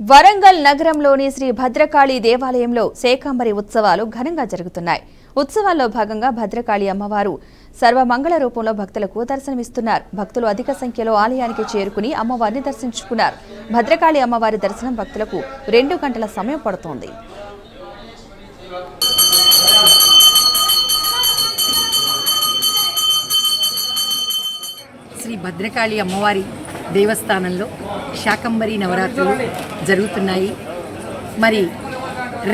వరంగల్ నగరంలోని శ్రీ భద్రకాళి దేవాలయంలో శాకంబరి ఉత్సవాలు ఘనంగా జరుగుతున్నాయి. ఉత్సవాల్లో భాగంగా భద్రకాళి అమ్మవారు సర్వమంగళ రూపంలో భక్తులకు దర్శనమిస్తున్నారు. భక్తులు అధిక సంఖ్యలో ఆలయానికి చేరుకుని అమ్మవారిని దర్శించుకున్నారు. భద్రకాళి అమ్మవారి దర్శనం భక్తులకు 2 గంటల సమయం పడుతోంది. శ్రీ భద్రకాళి అమ్మవారి దేవస్థానంలో శాకంబరి నవరాత్రులు జరుగుతున్నాయి. మరి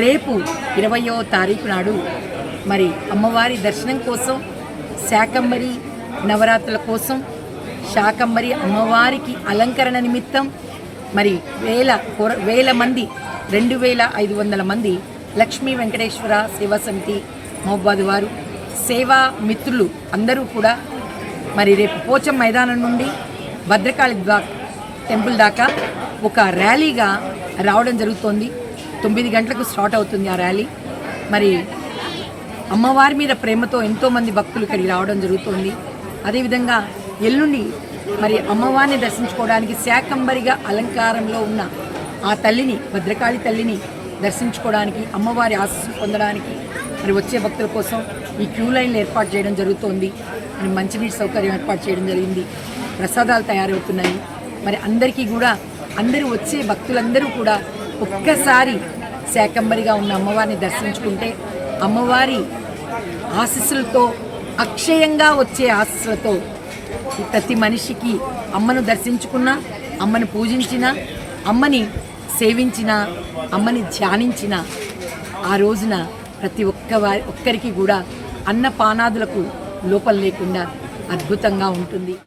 రేపు 20వ తారీఖు నాడు మరి అమ్మవారి దర్శనం కోసం శాకంబరి నవరాత్రుల కోసం శాకంబరి అమ్మవారికి అలంకరణ నిమిత్తం మరి వేల మంది 2500 మంది లక్ష్మీ వెంకటేశ్వర సేవా సమితి మహబాద్ వారు సేవా మిత్రులు అందరూ కూడా మరి రేపు పోచం మైదానం నుండి భద్రకాళి టెంపుల్ దాకా ఒక ర్యాలీగా రావడం జరుగుతోంది. 9 గంటలకు స్టార్ట్ అవుతుంది ఆ ర్యాలీ. మరి అమ్మవారి మీద ప్రేమతో ఎంతోమంది భక్తులు ఇక్కడికి రావడం జరుగుతోంది. అదేవిధంగా ఎల్లుండి మరి అమ్మవారిని దర్శించుకోవడానికి శాకంబరిగా అలంకారంలో ఉన్న ఆ తల్లిని, భద్రకాళి తల్లిని దర్శించుకోవడానికి, అమ్మవారి ఆశీస్సులు పొందడానికి మరి వచ్చే భక్తుల కోసం ఈ క్యూ లైన్లు ఏర్పాటు చేయడం జరుగుతోంది. మరి మంచినీటి సౌకర్యం ఏర్పాటు చేయడం జరిగింది. ప్రసాదాలు తయారవుతున్నాయి. మరి అందరికీ కూడా అందరూ వచ్చే భక్తులందరూ కూడా ఒక్కసారి శాకంబరిగా ఉన్న అమ్మవారిని దర్శించుకుంటే అమ్మవారి ఆశీస్సులతో, అక్షయంగా వచ్చే ఆశీస్సులతో ప్రతి మనిషికి అమ్మను దర్శించుకున్నా, అమ్మను పూజించినా, అమ్మని సేవించిన, అమ్మని ధ్యానించిన ఆ రోజున ప్రతి ఒక్కరికి కూడా అన్నపానాదులకు లోపం లేకుండా అద్భుతంగా ఉంటుంది.